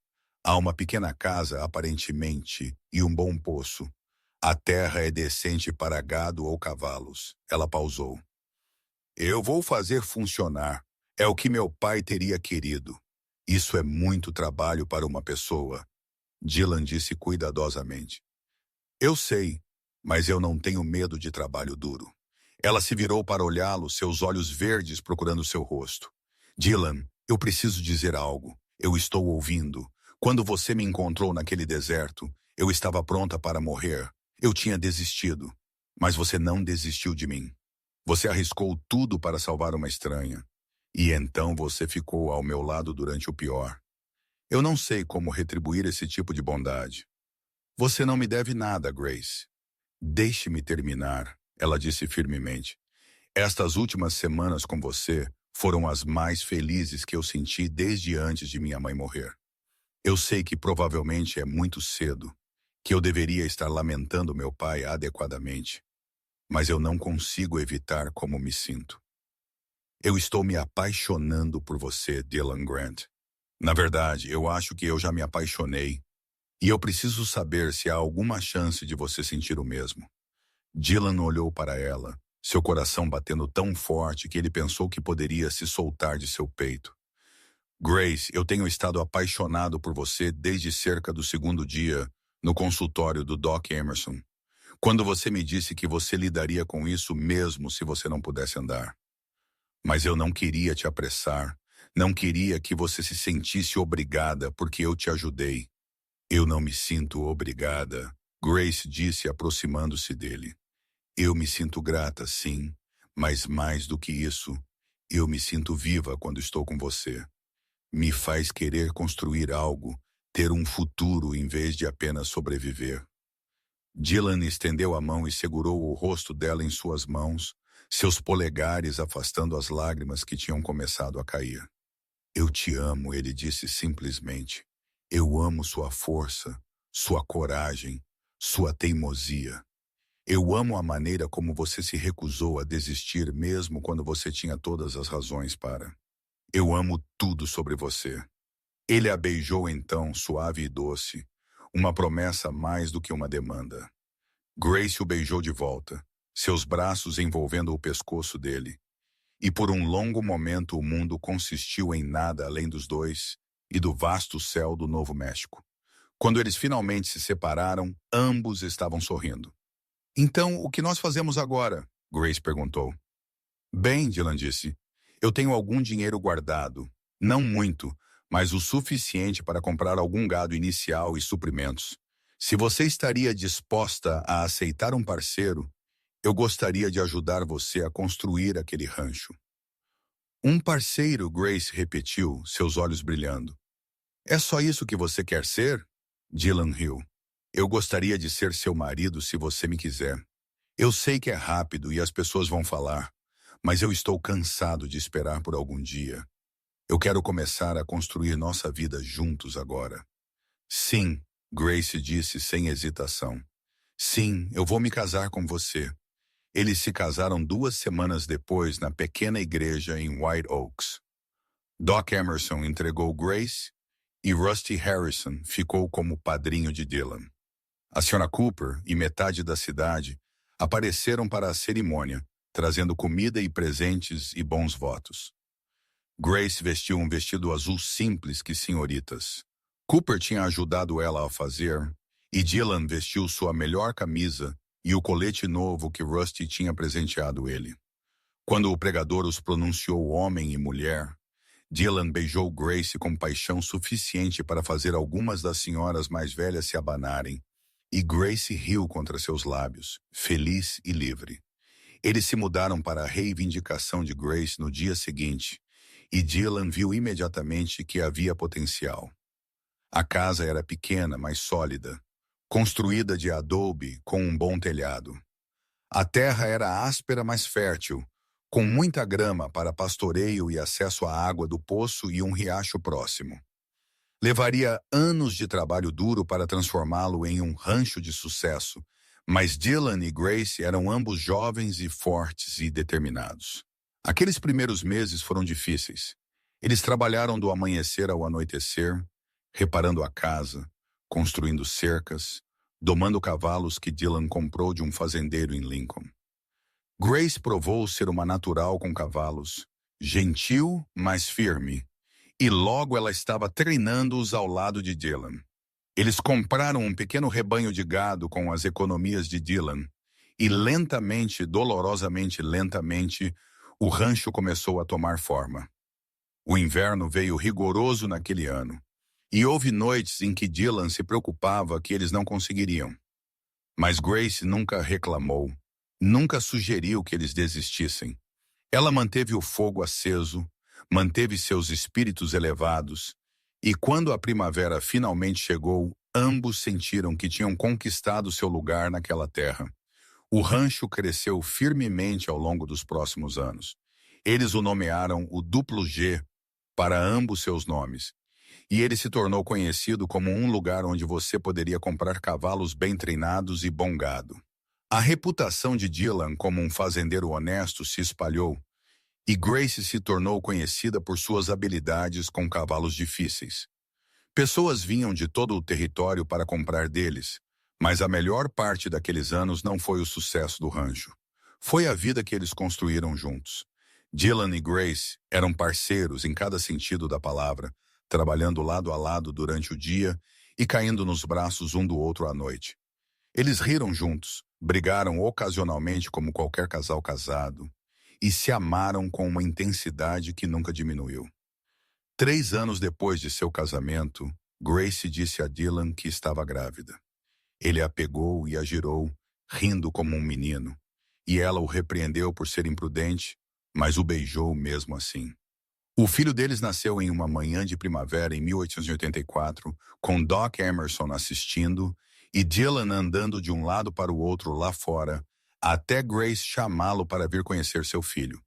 Há uma pequena casa, aparentemente, e um bom poço. A terra é decente para gado ou cavalos. Ela pausou. Eu vou fazer funcionar. É o que meu pai teria querido. Isso é muito trabalho para uma pessoa. Dylan disse cuidadosamente. Eu sei, mas eu não tenho medo de trabalho duro. Ela se virou para olhá-lo, seus olhos verdes procurando seu rosto. Dylan, eu preciso dizer algo. Eu estou ouvindo. Quando você me encontrou naquele deserto, eu estava pronta para morrer. Eu tinha desistido. Mas você não desistiu de mim. Você arriscou tudo para salvar uma estranha. E então você ficou ao meu lado durante o pior. Eu não sei como retribuir esse tipo de bondade. Você não me deve nada, Grace. Deixe-me terminar, ela disse firmemente. Estas últimas semanas com você foram as mais felizes que eu senti desde antes de minha mãe morrer. Eu sei que provavelmente é muito cedo, que eu deveria estar lamentando meu pai adequadamente, mas eu não consigo evitar como me sinto. Eu estou me apaixonando por você, Dylan Grant. Na verdade, eu acho que eu já me apaixonei, e eu preciso saber se há alguma chance de você sentir o mesmo. Dylan olhou para ela, seu coração batendo tão forte que ele pensou que poderia se soltar de seu peito. Grace, eu tenho estado apaixonado por você desde cerca do 2º dia no consultório do Doc Emerson, quando você me disse que você lidaria com isso mesmo se você não pudesse andar. Mas eu não queria te apressar, não queria que você se sentisse obrigada porque eu te ajudei. Eu não me sinto obrigada, Grace disse aproximando-se dele. Eu me sinto grata, sim, mas mais do que isso, eu me sinto viva quando estou com você. Me faz querer construir algo, ter um futuro em vez de apenas sobreviver. Dylan estendeu a mão e segurou o rosto dela em suas mãos, seus polegares afastando as lágrimas que tinham começado a cair. Eu te amo, ele disse simplesmente. Eu amo sua força, sua coragem, sua teimosia. Eu amo a maneira como você se recusou a desistir mesmo quando você tinha todas as razões para. Eu amo tudo sobre você. Ele a beijou então, suave e doce, uma promessa mais do que uma demanda. Grace o beijou de volta, seus braços envolvendo o pescoço dele. E por um longo momento o mundo consistiu em nada além dos dois e do vasto céu do Novo México. Quando eles finalmente se separaram, ambos estavam sorrindo. Então, o que nós fazemos agora? Grace perguntou. Bem, Dylan disse, eu tenho algum dinheiro guardado. Não muito, mas o suficiente para comprar algum gado inicial e suprimentos. Se você estaria disposta a aceitar um parceiro, eu gostaria de ajudar você a construir aquele rancho. Um parceiro, Grace repetiu, seus olhos brilhando. É só isso que você quer ser? Dylan riu. Eu gostaria de ser seu marido se você me quiser. Eu sei que é rápido e as pessoas vão falar, mas eu estou cansado de esperar por algum dia. Eu quero começar a construir nossa vida juntos agora. Sim, Grace disse sem hesitação. Sim, eu vou me casar com você. Eles se casaram 2 semanas depois na pequena igreja em White Oaks. Doc Emerson entregou Grace e Rusty Harrison ficou como padrinho de Dylan. A Sra. Cooper e metade da cidade apareceram para a cerimônia, trazendo comida e presentes e bons votos. Grace vestiu um vestido azul simples que senhoritas. Cooper tinha ajudado ela a fazer, e Dylan vestiu sua melhor camisa e o colete novo que Rusty tinha presenteado ele. Quando o pregador os pronunciou homem e mulher, Dylan beijou Grace com paixão suficiente para fazer algumas das senhoras mais velhas se abanarem, e Grace riu contra seus lábios, feliz e livre. Eles se mudaram para a reivindicação de Grace no dia seguinte, e Dylan viu imediatamente que havia potencial. A casa era pequena, mas sólida, construída de adobe com um bom telhado. A terra era áspera, mas fértil, com muita grama para pastoreio e acesso à água do poço e um riacho próximo. Levaria anos de trabalho duro para transformá-lo em um rancho de sucesso, mas Dylan e Grace eram ambos jovens e fortes e determinados. Aqueles primeiros meses foram difíceis. Eles trabalharam do amanhecer ao anoitecer, reparando a casa, construindo cercas, domando cavalos que Dylan comprou de um fazendeiro em Lincoln. Grace provou ser uma natural com cavalos, gentil, mas firme, e logo ela estava treinando-os ao lado de Dylan. Eles compraram um pequeno rebanho de gado com as economias de Dylan, e lentamente, dolorosamente lentamente, o rancho começou a tomar forma. O inverno veio rigoroso naquele ano, e houve noites em que Dylan se preocupava que eles não conseguiriam. Mas Grace nunca reclamou, nunca sugeriu que eles desistissem. Ela manteve o fogo aceso, manteve seus espíritos elevados, e quando a primavera finalmente chegou, ambos sentiram que tinham conquistado seu lugar naquela terra. O rancho cresceu firmemente ao longo dos próximos anos. Eles o nomearam o Duplo G para ambos seus nomes, e ele se tornou conhecido como um lugar onde você poderia comprar cavalos bem treinados e bom gado. A reputação de Dylan como um fazendeiro honesto se espalhou, e Grace se tornou conhecida por suas habilidades com cavalos difíceis. Pessoas vinham de todo o território para comprar deles, mas a melhor parte daqueles anos não foi o sucesso do rancho. Foi a vida que eles construíram juntos. Dylan e Grace eram parceiros em cada sentido da palavra, trabalhando lado a lado durante o dia e caindo nos braços um do outro à noite. Eles riram juntos, brigaram ocasionalmente como qualquer casal casado, e se amaram com uma intensidade que nunca diminuiu. 3 anos depois de seu casamento, Grace disse a Dylan que estava grávida. Ele a pegou e a girou, rindo como um menino, e ela o repreendeu por ser imprudente, mas o beijou mesmo assim. O filho deles nasceu em uma manhã de primavera em 1884, com Doc Emerson assistindo e Dylan andando de um lado para o outro lá fora, até Grace chamá-lo para vir conhecer seu filho.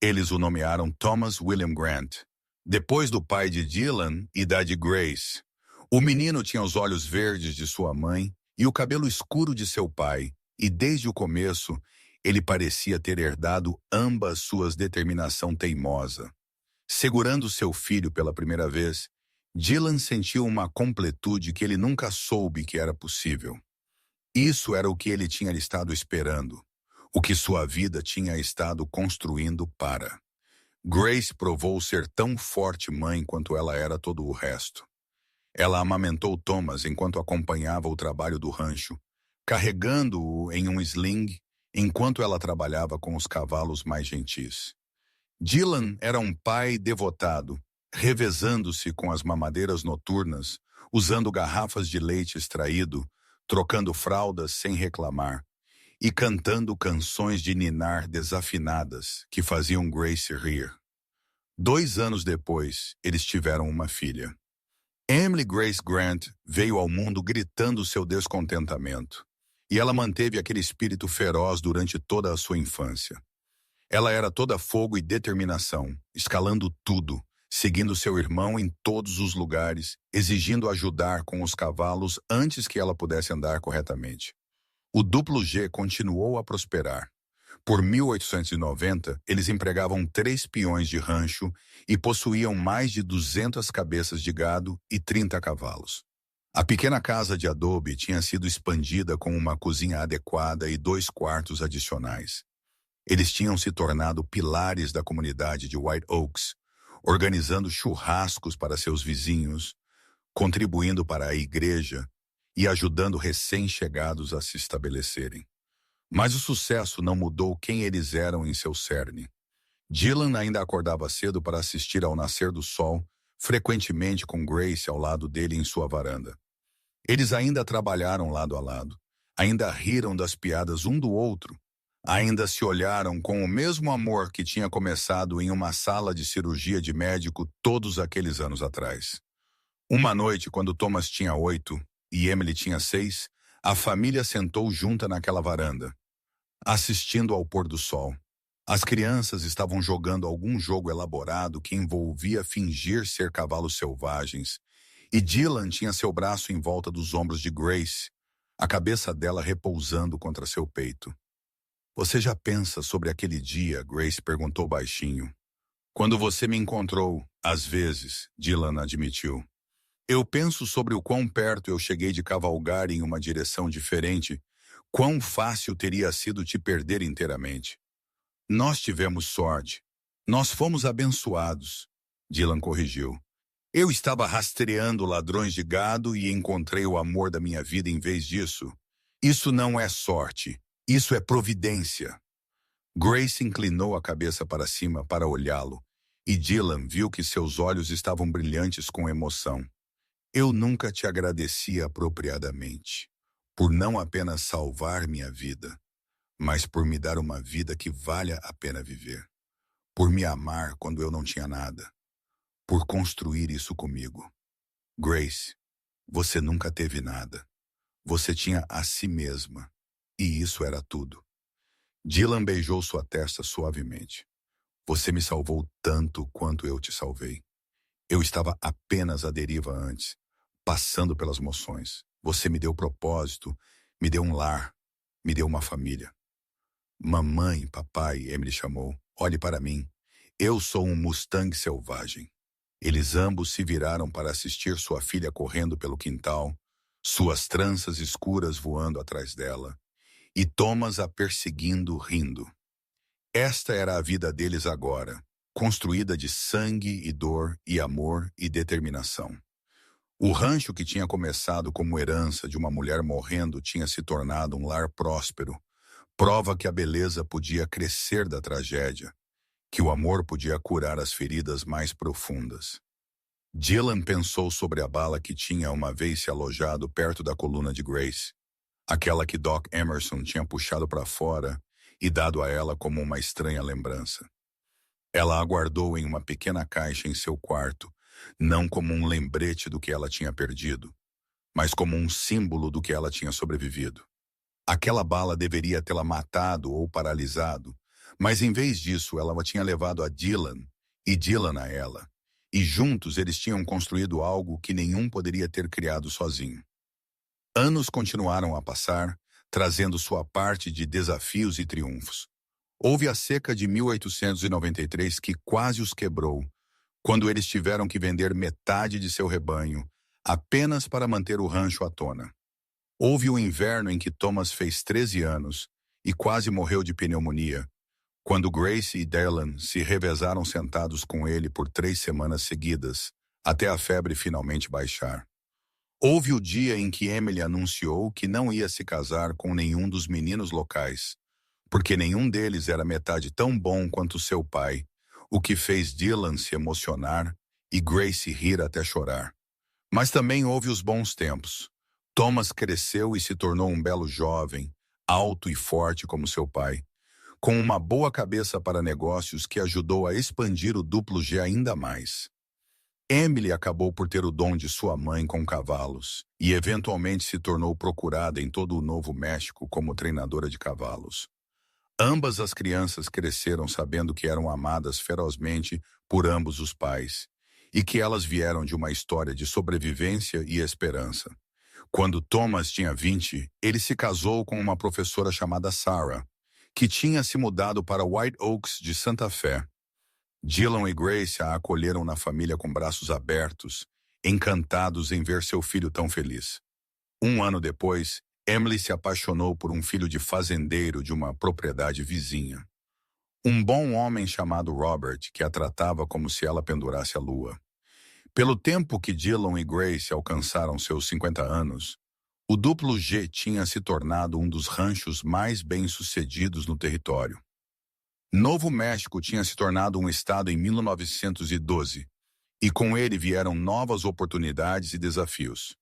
Eles o nomearam Thomas William Grant, depois do pai de Dylan e da de Grace. O menino tinha os olhos verdes de sua mãe e o cabelo escuro de seu pai, E desde o começo, ele parecia ter herdado ambas suas determinação teimosa. Segurando seu filho pela primeira vez, Dylan sentiu uma completude que ele nunca soube que era possível. Isso era o que ele tinha estado esperando, o que sua vida tinha estado construindo para. Grace provou ser tão forte mãe quanto ela era todo o resto. Ela amamentou Thomas enquanto acompanhava o trabalho do rancho, carregando-o em um sling enquanto ela trabalhava com os cavalos mais gentis. Dylan era um pai devotado, revezando-se com as mamadeiras noturnas, usando garrafas de leite extraído, trocando fraldas sem reclamar e cantando canções de ninar desafinadas que faziam Grace rir. 2 anos depois, eles tiveram uma filha. Emily Grace Grant veio ao mundo gritando seu descontentamento, e ela manteve aquele espírito feroz durante toda a sua infância. Ela era toda fogo e determinação, escalando tudo, seguindo seu irmão em todos os lugares, exigindo ajudar com os cavalos antes que ela pudesse andar corretamente. O duplo G continuou a prosperar. Por 1890, eles empregavam 3 peões de rancho e possuíam mais de 200 cabeças de gado e 30 cavalos. A pequena casa de adobe tinha sido expandida com uma cozinha adequada e 2 quartos adicionais. Eles tinham se tornado pilares da comunidade de White Oaks, organizando churrascos para seus vizinhos, contribuindo para a igreja e ajudando recém-chegados a se estabelecerem. Mas o sucesso não mudou quem eles eram em seu cerne. Dylan ainda acordava cedo para assistir ao nascer do sol, frequentemente com Grace ao lado dele em sua varanda. Eles ainda trabalharam lado a lado, ainda riram das piadas um do outro, ainda se olharam com o mesmo amor que tinha começado em uma sala de cirurgia de médico todos aqueles anos atrás. Uma noite, quando Thomas tinha 8 e Emily tinha 6, a família sentou junta naquela varanda, assistindo ao pôr do sol. As crianças estavam jogando algum jogo elaborado que envolvia fingir ser cavalos selvagens, e Dylan tinha seu braço em volta dos ombros de Grace, a cabeça dela repousando contra seu peito. "Você já pensa sobre aquele dia?" Grace perguntou baixinho. "Quando você me encontrou, às vezes," Dylan admitiu. "Eu penso sobre o quão perto eu cheguei de cavalgar em uma direção diferente, quão fácil teria sido te perder inteiramente. Nós tivemos sorte. Nós fomos abençoados," Dylan corrigiu. "Eu estava rastreando ladrões de gado e encontrei o amor da minha vida em vez disso. Isso não é sorte. Isso é providência." Grace inclinou a cabeça para cima para olhá-lo, e Dylan viu que seus olhos estavam brilhantes com emoção. "Eu nunca te agradeci apropriadamente, por não apenas salvar minha vida, mas por me dar uma vida que valha a pena viver, por me amar quando eu não tinha nada, por construir isso comigo. Grace, você nunca teve nada. Você tinha a si mesma, e isso era tudo." Dylan beijou sua testa suavemente. "Você me salvou tanto quanto eu te salvei. Eu estava apenas à deriva antes, passando pelas moções. Você me deu propósito, me deu um lar, me deu uma família." "Mamãe, papai," Emily chamou, "olhe para mim. Eu sou um Mustang selvagem." Eles ambos se viraram para assistir sua filha correndo pelo quintal, suas tranças escuras voando atrás dela, e Thomas a perseguindo, rindo. Esta era a vida deles agora, construída de sangue e dor e amor e determinação. O rancho que tinha começado como herança de uma mulher morrendo tinha se tornado um lar próspero, prova que a beleza podia crescer da tragédia, que o amor podia curar as feridas mais profundas. Dylan pensou sobre a bala que tinha uma vez se alojado perto da coluna de Grace, aquela que Doc Emerson tinha puxado para fora e dado a ela como uma estranha lembrança. Ela a guardou em uma pequena caixa em seu quarto, não como um lembrete do que ela tinha perdido, mas como um símbolo do que ela tinha sobrevivido. Aquela bala deveria tê-la matado ou paralisado, mas em vez disso ela a tinha levado a Dylan e Dylan a ela, e juntos eles tinham construído algo que nenhum poderia ter criado sozinho. Anos continuaram a passar, trazendo sua parte de desafios e triunfos. Houve a seca de 1893 que quase os quebrou, quando eles tiveram que vender metade de seu rebanho, apenas para manter o rancho à tona. Houve o inverno em que Thomas fez 13 anos e quase morreu de pneumonia, quando Grace e Dylan se revezaram sentados com ele por 3 semanas seguidas, até a febre finalmente baixar. Houve o dia em que Emily anunciou que não ia se casar com nenhum dos meninos locais, porque nenhum deles era metade tão bom quanto seu pai, o que fez Dylan se emocionar e Grace rir até chorar. Mas também houve os bons tempos. Thomas cresceu e se tornou um belo jovem, alto e forte como seu pai, com uma boa cabeça para negócios que ajudou a expandir o duplo G ainda mais. Emily acabou por ter o dom de sua mãe com cavalos e eventualmente se tornou procurada em todo o Novo México como treinadora de cavalos. Ambas as crianças cresceram sabendo que eram amadas ferozmente por ambos os pais e que elas vieram de uma história de sobrevivência e esperança. Quando Thomas tinha 20, ele se casou com uma professora chamada Sarah, que tinha se mudado para White Oaks de Santa Fé. Dylan e Grace a acolheram na família com braços abertos, encantados em ver seu filho tão feliz. Um ano depois, Emily se apaixonou por um filho de fazendeiro de uma propriedade vizinha. Um bom homem chamado Robert, que a tratava como se ela pendurasse a lua. Pelo tempo que Dylan e Grace alcançaram seus 50 anos, o duplo G tinha se tornado um dos ranchos mais bem-sucedidos no território. Novo México tinha se tornado um estado em 1912, e com ele vieram novas oportunidades e desafios.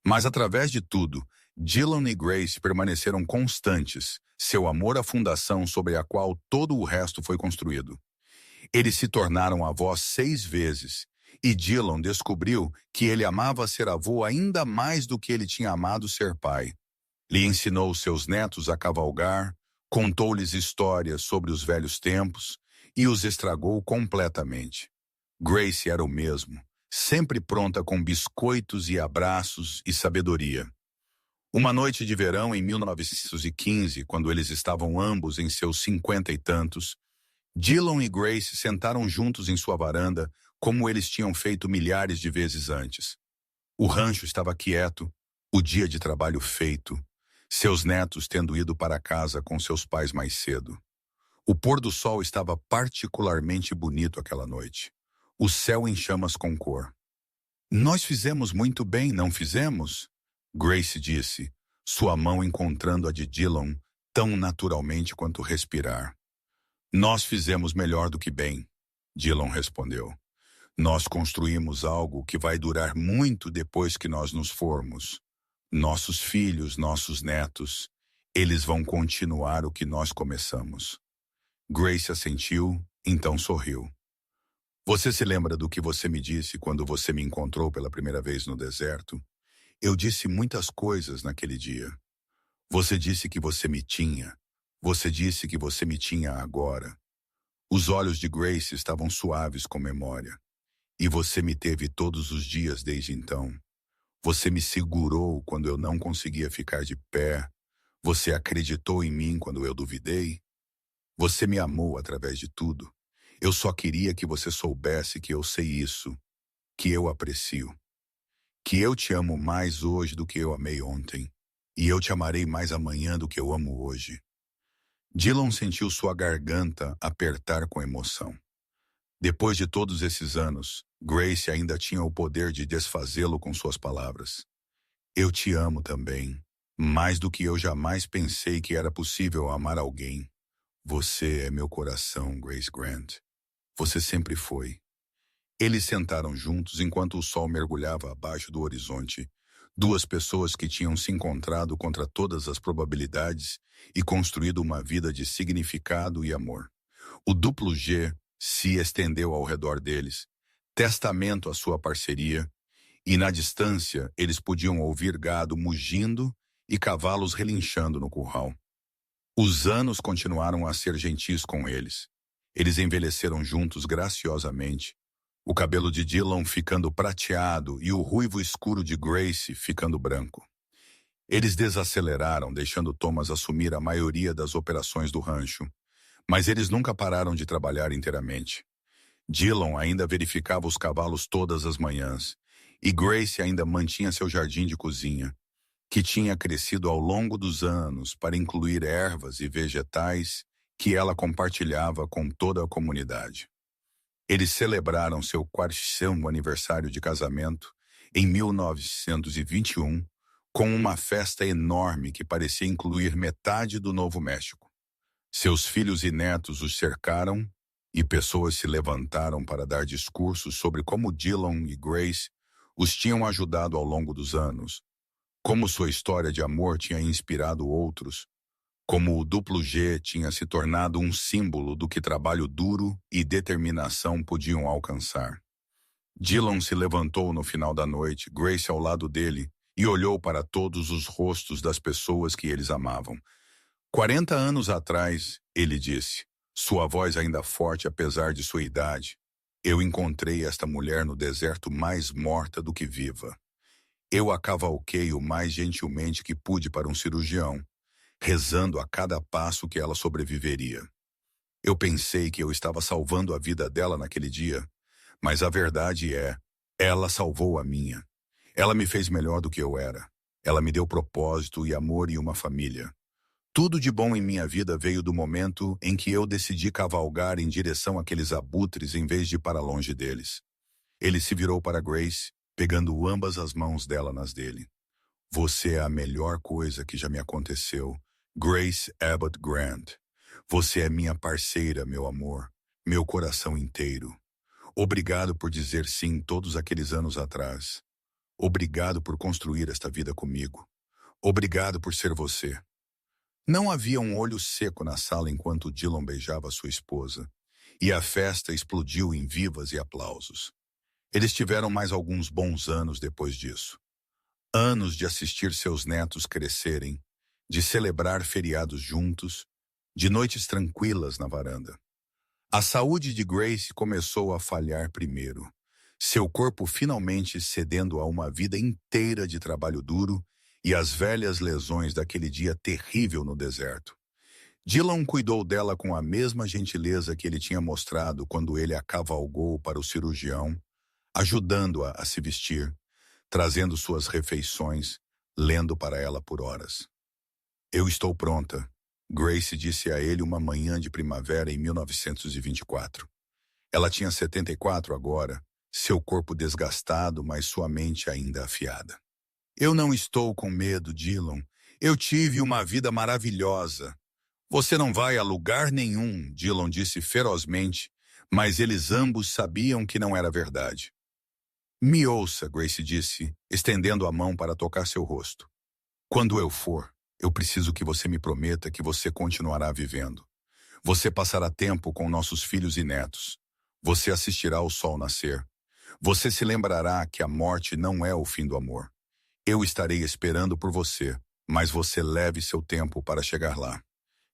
Mas através de tudo, Dylan e Grace permaneceram constantes, seu amor à fundação sobre a qual todo o resto foi construído. Eles se tornaram avós 6 vezes, e Dylan descobriu que ele amava ser avô ainda mais do que ele tinha amado ser pai. Lhe ensinou seus netos a cavalgar, contou-lhes histórias sobre os velhos tempos e os estragou completamente. Grace era o mesmo, sempre pronta com biscoitos e abraços e sabedoria. Uma noite de verão em 1915, quando eles estavam ambos em seus 50 e tantos, Dylan e Grace sentaram juntos em sua varanda, como eles tinham feito milhares de vezes antes. O rancho estava quieto, o dia de trabalho feito, seus netos tendo ido para casa com seus pais mais cedo. O pôr do sol estava particularmente bonito aquela noite. O céu em chamas com cor. "Nós fizemos muito bem, não fizemos?" Grace disse, sua mão encontrando a de Dylan tão naturalmente quanto respirar. "Nós fizemos melhor do que bem", Dylan respondeu. "Nós construímos algo que vai durar muito depois que nós nos formos. Nossos filhos, nossos netos, eles vão continuar o que nós começamos." Grace assentiu, então sorriu. "Você se lembra do que você me disse quando você me encontrou pela primeira vez no deserto? Eu disse muitas coisas naquele dia. Você disse que você me tinha. Você disse que você me tinha agora." Os olhos de Grace estavam suaves com memória. "E você me teve todos os dias desde então. Você me segurou quando eu não conseguia ficar de pé. Você acreditou em mim quando eu duvidei. Você me amou através de tudo. Eu só queria que você soubesse que eu sei isso, que eu aprecio. Que eu te amo mais hoje do que eu amei ontem. E eu te amarei mais amanhã do que eu amo hoje." Dylan sentiu sua garganta apertar com emoção. Depois de todos esses anos, Grace ainda tinha o poder de desfazê-lo com suas palavras. "Eu te amo também, mais do que eu jamais pensei que era possível amar alguém. Você é meu coração, Grace Grant. Você sempre foi." Eles sentaram juntos enquanto o sol mergulhava abaixo do horizonte, duas pessoas que tinham se encontrado contra todas as probabilidades e construído uma vida de significado e amor. O duplo G se estendeu ao redor deles, testamento à sua parceria, e na distância eles podiam ouvir gado mugindo e cavalos relinchando no curral. Os anos continuaram a ser gentis com eles. Eles envelheceram juntos graciosamente, o cabelo de Dylan ficando prateado e o ruivo escuro de Grace ficando branco. Eles desaceleraram, deixando Thomas assumir a maioria das operações do rancho, mas eles nunca pararam de trabalhar inteiramente. Dillon ainda verificava os cavalos todas as manhãs, e Grace ainda mantinha seu jardim de cozinha, que tinha crescido ao longo dos anos para incluir ervas e vegetais que ela compartilhava com toda a comunidade. Eles celebraram seu 40º aniversário de casamento em 1921 com uma festa enorme que parecia incluir metade do Novo México. Seus filhos e netos os cercaram e pessoas se levantaram para dar discursos sobre como Dillon e Grace os tinham ajudado ao longo dos anos, como sua história de amor tinha inspirado outros, como o duplo G tinha se tornado um símbolo do que trabalho duro e determinação podiam alcançar. Dillon se levantou no final da noite, Grace ao lado dele, e olhou para todos os rostos das pessoas que eles amavam. 40 anos atrás, ele disse, sua voz ainda forte apesar de sua idade, eu encontrei esta mulher no deserto mais morta do que viva. Eu a cavalquei o mais gentilmente que pude para um cirurgião, rezando a cada passo que ela sobreviveria. Eu pensei que eu estava salvando a vida dela naquele dia, mas a verdade é, ela salvou a minha. Ela me fez melhor do que eu era. Ela me deu propósito e amor e uma família. Tudo de bom em minha vida veio do momento em que eu decidi cavalgar em direção àqueles abutres em vez de ir para longe deles. Ele se virou para Grace, pegando ambas as mãos dela nas dele. Você é a melhor coisa que já me aconteceu, Grace Abbott Grant. Você é minha parceira, meu amor, meu coração inteiro. Obrigado por dizer sim todos aqueles anos atrás. Obrigado por construir esta vida comigo. Obrigado por ser você. Não havia um olho seco na sala enquanto Dillon beijava sua esposa, e a festa explodiu em vivas e aplausos. Eles tiveram mais alguns bons anos depois disso. Anos de assistir seus netos crescerem, de celebrar feriados juntos, de noites tranquilas na varanda. A saúde de Grace começou a falhar primeiro, seu corpo finalmente cedendo a uma vida inteira de trabalho duro e as velhas lesões daquele dia terrível no deserto. Dillon cuidou dela com a mesma gentileza que ele tinha mostrado quando ele a cavalgou para o cirurgião, ajudando-a a se vestir, trazendo suas refeições, lendo para ela por horas. Eu estou pronta, Grace disse a ele uma manhã de primavera em 1924. Ela tinha 74 agora, seu corpo desgastado, mas sua mente ainda afiada. Eu não estou com medo, Dillon. Eu tive uma vida maravilhosa. Você não vai a lugar nenhum, Dillon disse ferozmente, mas eles ambos sabiam que não era verdade. Me ouça, Grace disse, estendendo a mão para tocar seu rosto. Quando eu for, eu preciso que você me prometa que você continuará vivendo. Você passará tempo com nossos filhos e netos. Você assistirá ao sol nascer. Você se lembrará que a morte não é o fim do amor. Eu estarei esperando por você, mas você leve seu tempo para chegar lá.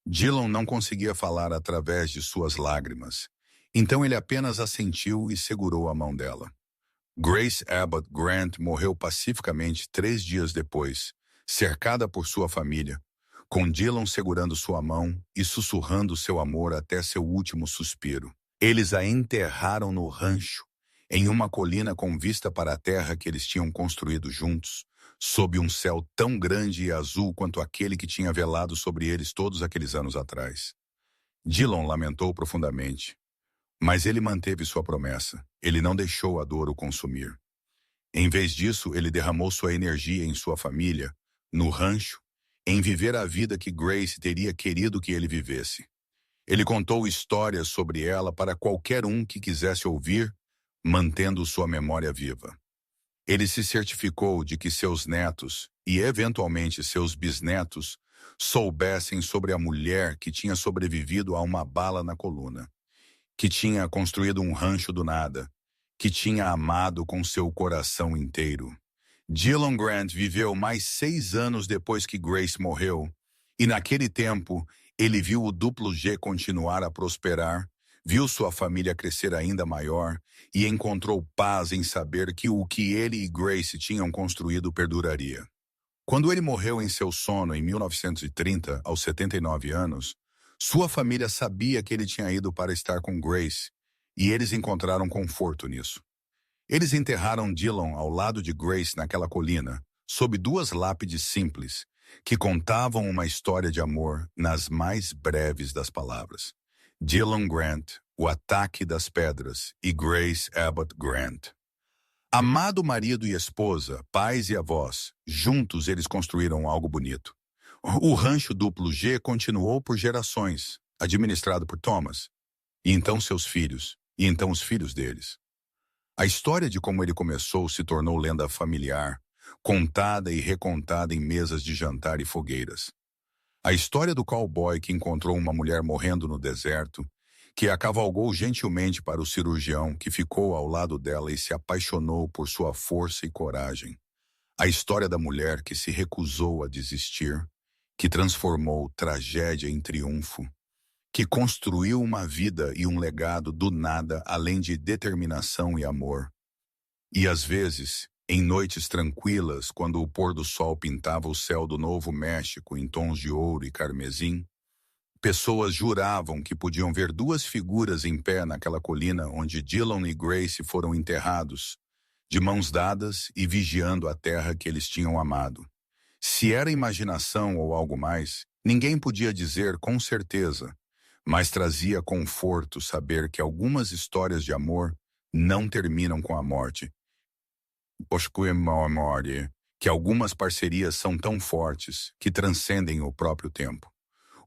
Dillon não conseguia falar através de suas lágrimas, então ele apenas assentiu e segurou a mão dela. Grace Abbott Grant morreu pacificamente 3 dias depois, cercada por sua família, com Dillon segurando sua mão e sussurrando seu amor até seu último suspiro. Eles a enterraram no rancho, em uma colina com vista para a terra que eles tinham construído juntos, sob um céu tão grande e azul quanto aquele que tinha velado sobre eles todos aqueles anos atrás. Dillon lamentou profundamente, mas ele manteve sua promessa. Ele não deixou a dor o consumir. Em vez disso, ele derramou sua energia em sua família, no rancho, em viver a vida que Grace teria querido que ele vivesse. Ele contou histórias sobre ela para qualquer um que quisesse ouvir, mantendo sua memória viva. Ele se certificou de que seus netos, e eventualmente seus bisnetos, soubessem sobre a mulher que tinha sobrevivido a uma bala na coluna, que tinha construído um rancho do nada, que tinha amado com seu coração inteiro. Dillon Grant viveu mais 6 anos depois que Grace morreu, e naquele tempo ele viu o duplo G continuar a prosperar, viu sua família crescer ainda maior e encontrou paz em saber que o que ele e Grace tinham construído perduraria. Quando ele morreu em seu sono em 1930, aos 79 anos, sua família sabia que ele tinha ido para estar com Grace, e eles encontraram conforto nisso. Eles enterraram Dylan ao lado de Grace naquela colina, sob duas lápides simples, que contavam uma história de amor nas mais breves das palavras. Dylan Grant, o ataque das pedras, e Grace Abbott Grant. Amado marido e esposa, pais e avós, juntos eles construíram algo bonito. O rancho duplo G continuou por gerações, administrado por Thomas, e então seus filhos, e então os filhos deles. A história de como ele começou se tornou lenda familiar, contada e recontada em mesas de jantar e fogueiras. A história do cowboy que encontrou uma mulher morrendo no deserto, que a cavalgou gentilmente para o cirurgião, que ficou ao lado dela e se apaixonou por sua força e coragem. A história da mulher que se recusou a desistir, que transformou tragédia em triunfo, que construiu uma vida e um legado do nada além de determinação e amor. E às vezes, em noites tranquilas, quando o pôr do sol pintava o céu do Novo México em tons de ouro e carmesim, pessoas juravam que podiam ver duas figuras em pé naquela colina onde Dylan e Grace foram enterrados, de mãos dadas e vigiando a terra que eles tinham amado. Se era imaginação ou algo mais, ninguém podia dizer com certeza, mas trazia conforto saber que algumas histórias de amor não terminam com a morte. Que algumas parcerias são tão fortes que transcendem o próprio tempo.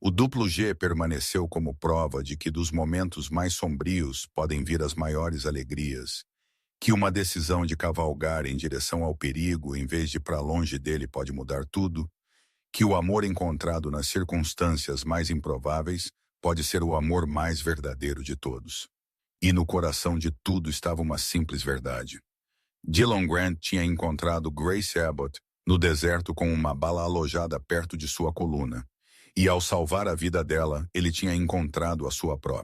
O duplo G permaneceu como prova de que dos momentos mais sombrios podem vir as maiores alegrias, que uma decisão de cavalgar em direção ao perigo em vez de ir para longe dele pode mudar tudo, que o amor encontrado nas circunstâncias mais improváveis pode ser o amor mais verdadeiro de todos. E no coração de tudo estava uma simples verdade. Dylan Grant tinha encontrado Grace Abbott no deserto com uma bala alojada perto de sua coluna, e ao salvar a vida dela, ele tinha encontrado a sua própria.